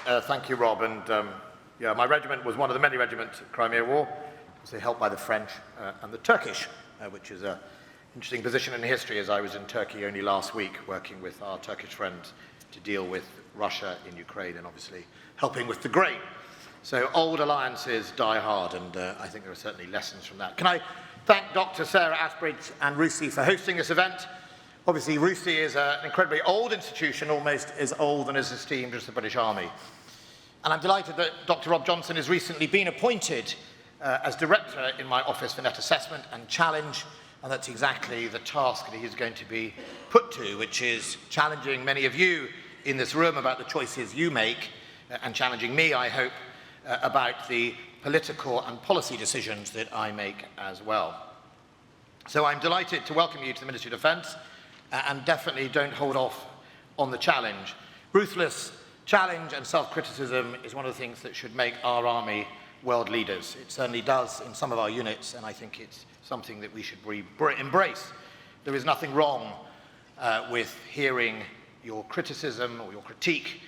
Thank you, Rob. And yeah, my regiment was one of the many regiments at Crimea War. It was helped by the French and the Turkish, which is an interesting position in history, as I was in Turkey only last week working with our Turkish friends to deal with Russia in Ukraine and obviously helping with the grain. So old alliances die hard, and I think there are certainly lessons from that. Can I thank Dr. Sarah Asbridge and RUSI for hosting this event? Obviously, RUSI is an incredibly old institution, almost as old and as esteemed as the British Army. And I'm delighted that Dr. Rob Johnson has recently been appointed as director in my office for net assessment and challenge, and that's exactly the task that he's going to be put to, which is challenging many of you in this room about the choices you make, and challenging me, I hope, about the political and policy decisions that I make as well. So I'm delighted to welcome you to the Ministry of Defence, and definitely don't hold off on the challenge. Ruthless challenge and self-criticism is one of the things that should make our army world leaders. It certainly does in some of our units, and I think it's something that we should embrace. There is nothing wrong with hearing your criticism or your critique.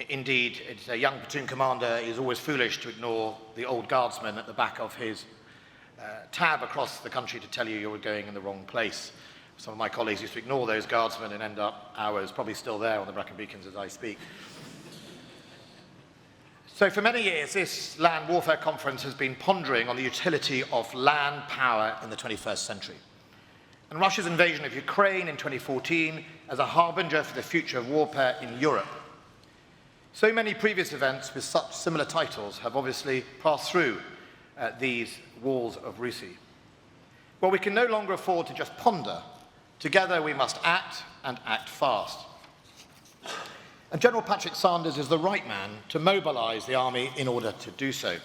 Indeed, it's a young platoon commander is always foolish to ignore the old guardsman at the back of his tab across the country to tell you you're going in the wrong place. Some of my colleagues used to ignore those guardsmen and end up hours, probably still there on the Brecon Beacons as I speak. So for many years, this land warfare conference has been pondering on the utility of land power in the 21st century. And Russia's invasion of Ukraine in 2014 as a harbinger for the future of warfare in Europe. So many previous events with such similar titles have obviously passed through these walls of RUSI. Well, we can no longer afford to just ponder. Together we must act, and act fast. And General Patrick Sanders is the right man to mobilise the army in order to do so.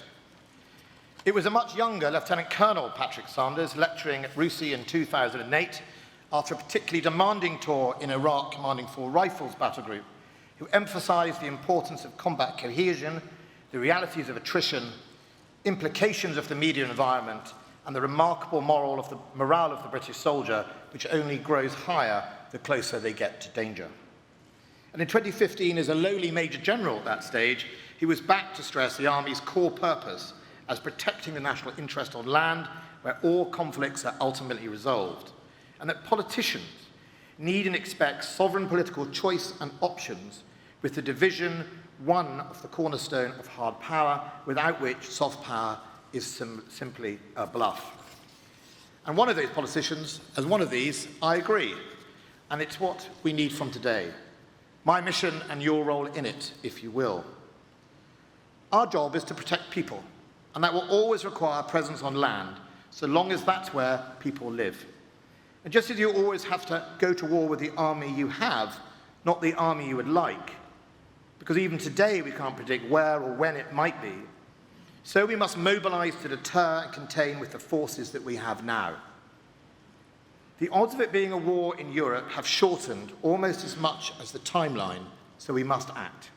It was a much younger Lieutenant Colonel Patrick Sanders lecturing at RUSI in 2008 after a particularly demanding tour in Iraq commanding 4 Rifles battle group, who emphasised the importance of combat cohesion, the realities of attrition, implications of the media environment, and the remarkable morale of the British soldier, which only grows higher the closer they get to danger. And in 2015, as a lowly Major General at that stage, he was back to stress the Army's core purpose as protecting the national interest on land where all conflicts are ultimately resolved, and that politicians need and expect sovereign political choice and options, with the division one of the cornerstone of hard power, without which soft power is simply a bluff. And one of those politicians, as one of these, I agree, and it's what we need from today. My mission and your role in it, if you will. Our job is to protect people, and that will always require presence on land, so long as that's where people live. And just as you always have to go to war with the army you have, not the army you would like, because even today we can't predict where or when it might be, so we must mobilise to deter and contain with the forces that we have now. The odds of it being a war in Europe have shortened almost as much as the timeline, so we must act.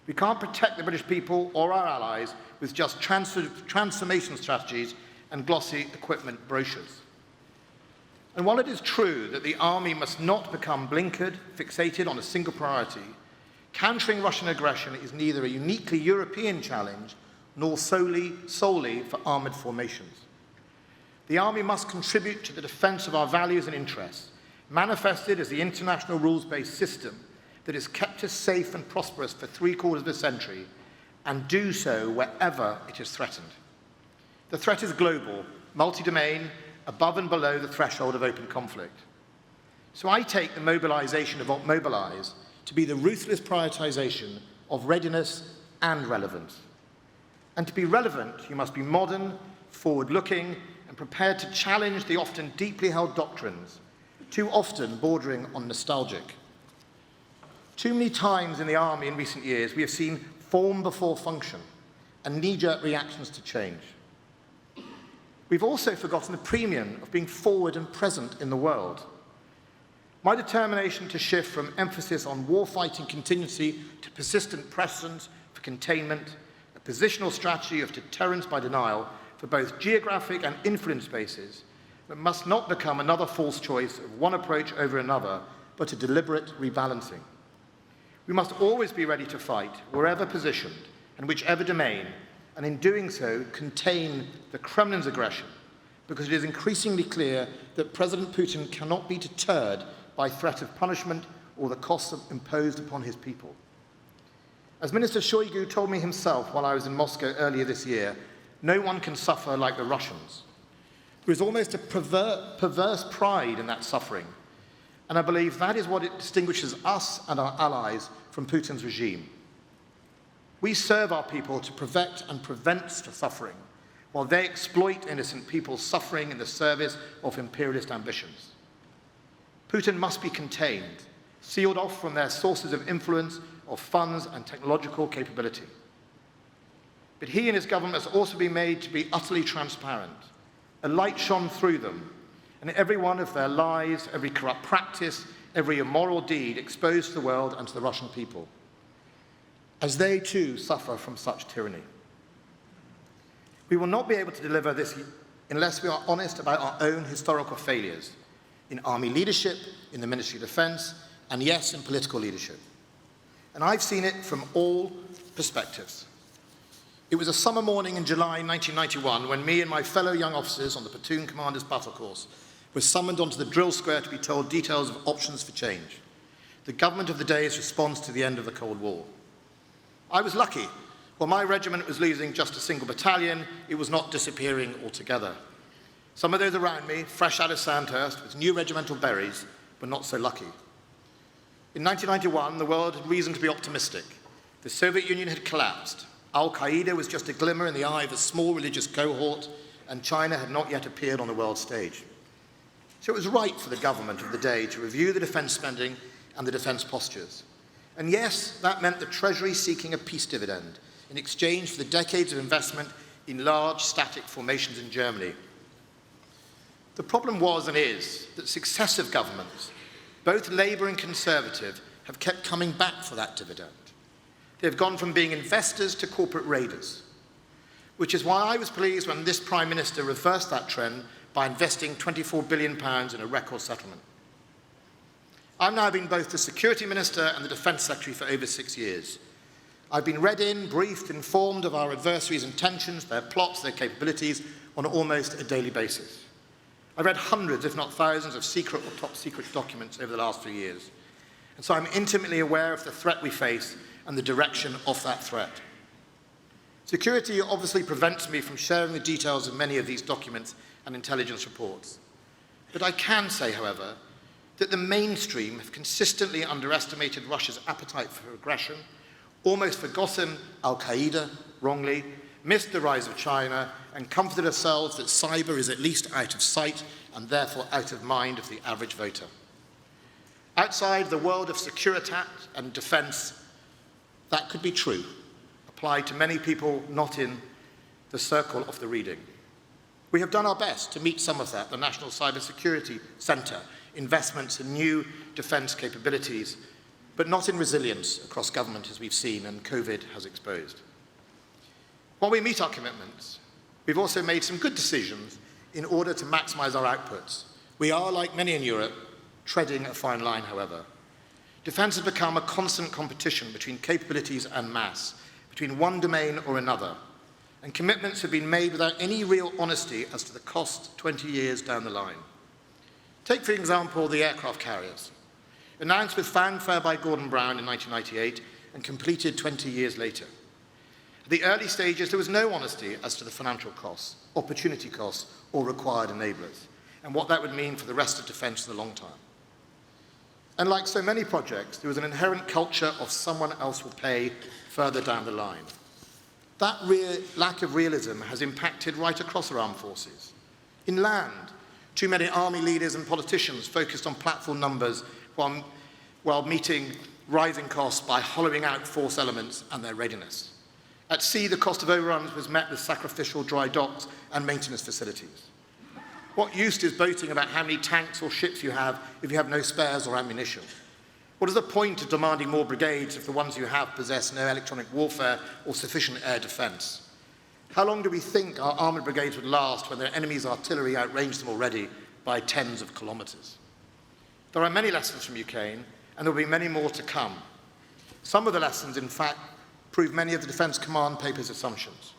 We can't protect the British people or our allies with just transformation strategies and glossy equipment brochures. And while it is true that the army must not become blinkered, fixated on a single priority, countering Russian aggression is neither a uniquely European challenge nor solely for armoured formations. The army must contribute to the defence of our values and interests, manifested as the international rules-based system that has kept us safe and prosperous for 3/4 of a century, and do so wherever it is threatened. The threat is global, multi-domain, above and below the threshold of open conflict. So I take the mobilisation of mobilise to be the ruthless prioritisation of readiness and relevance. And to be relevant, you must be modern, forward-looking, and prepared to challenge the often deeply held doctrines, too often bordering on nostalgic. Too many times in the army in recent years, we have seen form before function and knee-jerk reactions to change. We've also forgotten the premium of being forward and present in the world. My determination to shift from emphasis on warfighting contingency to persistent presence for containment, a positional strategy of deterrence by denial for both geographic and influence bases, but must not become another false choice of one approach over another, but a deliberate rebalancing. We must always be ready to fight, wherever positioned and whichever domain, and in doing so, contain the Kremlin's aggression, because it is increasingly clear that President Putin cannot be deterred by threat of punishment or the costs imposed upon his people. As Minister Shoigu told me himself while I was in Moscow earlier this year, no one can suffer like the Russians. There is almost a perverse pride in that suffering, and I believe that is what distinguishes us and our allies from Putin's regime. We serve our people to prevent and prevent suffering, while they exploit innocent people suffering in the service of imperialist ambitions. Putin must be contained, sealed off from their sources of influence, of funds and technological capability. But he and his government must also be made to be utterly transparent. A light shone through them, and every one of their lies, every corrupt practice, every immoral deed exposed to the world and to the Russian people, as they too suffer from such tyranny. We will not be able to deliver this unless we are honest about our own historical failures in army leadership, in the Ministry of Defence, and yes, in political leadership. And I've seen it from all perspectives. It was a summer morning in July 1991 when me and my fellow young officers on the platoon commander's battle course were summoned onto the drill square to be told details of options for change, the government of the day's response to the end of the Cold War. I was lucky. While my regiment was losing just a single battalion, it was not disappearing altogether. Some of those around me, fresh out of Sandhurst with new regimental berries, were not so lucky. In 1991, the world had reason to be optimistic. The Soviet Union had collapsed. Al-Qaeda was just a glimmer in the eye of a small religious cohort, and China had not yet appeared on the world stage. So it was right for the government of the day to review the defence spending and the defence postures. And yes, that meant the Treasury seeking a peace dividend in exchange for the decades of investment in large static formations in Germany. The problem was and is that successive governments, both Labour and Conservative, have kept coming back for that dividend. They've gone from being investors to corporate raiders, which is why I was pleased when this Prime Minister reversed that trend by investing £24 billion in a record settlement. I've now been both the Security Minister and the Defence Secretary for over 6 years. I've been read in, briefed, informed of our adversaries' intentions, their plots, their capabilities on almost a daily basis. I've read hundreds, if not thousands, of secret or top-secret documents over the last 3 years. And so I'm intimately aware of the threat we face and the direction of that threat. Security obviously prevents me from sharing the details of many of these documents and intelligence reports. But I can say, however, that the mainstream have consistently underestimated Russia's appetite for aggression, almost forgotten Al-Qaeda wrongly, missed the rise of China, and comforted ourselves that cyber is at least out of sight and therefore out of mind of the average voter. Outside the world of security and defence, that could be true, applied to many people not in the circle of the reading. We have done our best to meet some of that, the National Cybersecurity Centre, investments in new defence capabilities, but not in resilience across government as we've seen and COVID has exposed. While we meet our commitments, we've also made some good decisions in order to maximise our outputs. We are, like many in Europe, treading a fine line, however. Defence has become a constant competition between capabilities and mass, between one domain or another, and commitments have been made without any real honesty as to the cost 20 years down the line. Take, for example, the aircraft carriers. Announced with fanfare by Gordon Brown in 1998 and completed 20 years later. At the early stages, there was no honesty as to the financial costs, opportunity costs, or required enablers, and what that would mean for the rest of defence in the long term. And like so many projects, there was an inherent culture of someone else will pay further down the line. That lack of realism has impacted right across our armed forces. In land, too many army leaders and politicians focused on platform numbers while meeting rising costs by hollowing out force elements and their readiness. At sea, the cost of overruns was met with sacrificial dry docks and maintenance facilities. What use is boasting about how many tanks or ships you have if you have no spares or ammunition? What is the point of demanding more brigades if the ones you have possess no electronic warfare or sufficient air defence? How long do we think our armoured brigades would last when their enemy's artillery outranged them already by tens of kilometres? There are many lessons from Ukraine, and there will be many more to come. Some of the lessons, in fact, prove many of the Defence Command Paper's assumptions.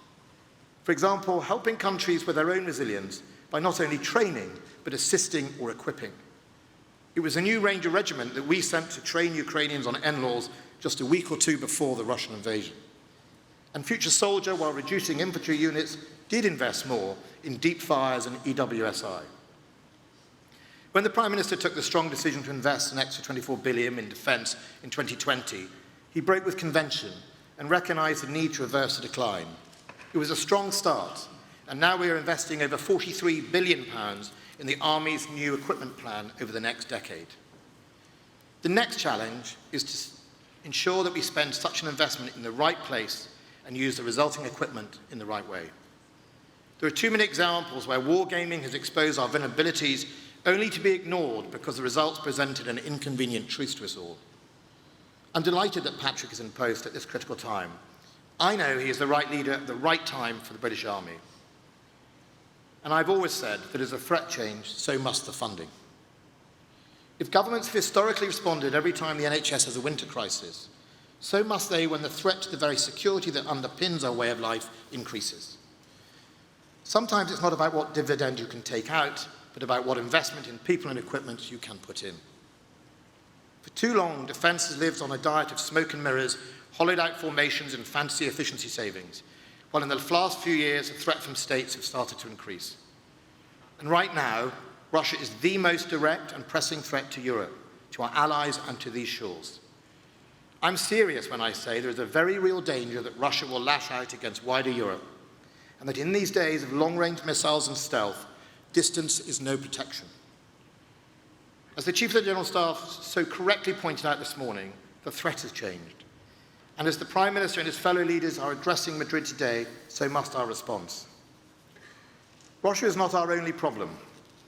For example, helping countries with their own resilience by not only training, but assisting or equipping. It was a new Ranger regiment that we sent to train Ukrainians on NLAWs just a week or two before the Russian invasion. And Future Soldier, while reducing infantry units, did invest more in deep fires and EWSI. When the Prime Minister took the strong decision to invest an extra 24 billion in defence in 2020, he broke with convention and recognised the need to reverse the decline. It was a strong start, and now we are investing over £43 billion in the Army's new equipment plan over the next decade. The next challenge is to ensure that we spend such an investment in the right place and use the resulting equipment in the right way. There are too many examples where wargaming has exposed our vulnerabilities only to be ignored because the results presented an inconvenient truth to us all. I'm delighted that Patrick is in post at this critical time. I know he is the right leader at the right time for the British Army. And I've always said that as the threat changed, so must the funding. If governments have historically responded every time the NHS has a winter crisis, so must they when the threat to the very security that underpins our way of life increases. Sometimes it's not about what dividend you can take out, but about what investment in people and equipment you can put in. For too long, defence has lived on a diet of smoke and mirrors, hollowed out formations and fantasy efficiency savings, while in the last few years, the threat from states have started to increase. And right now, Russia is the most direct and pressing threat to Europe, to our allies and to these shores. I'm serious when I say there is a very real danger that Russia will lash out against wider Europe, and that in these days of long-range missiles and stealth, distance is no protection. As the Chief of the General Staff so correctly pointed out this morning, the threat has changed. And as the Prime Minister and his fellow leaders are addressing Madrid today, so must our response. Russia is not our only problem.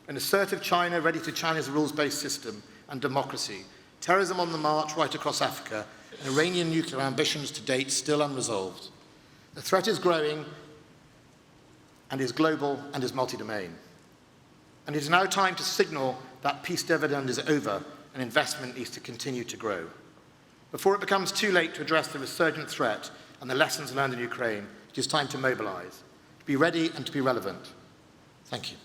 An assertive China ready to challenge the rules-based system and democracy, terrorism on the march right across Africa, and Iranian nuclear ambitions to date still unresolved. The threat is growing and is global and is multi-domain. And it is now time to signal that peace dividend is over and investment needs to continue to grow. Before it becomes too late to address the resurgent threat and the lessons learned in Ukraine, it is time to mobilise, to be ready and to be relevant. Thank you.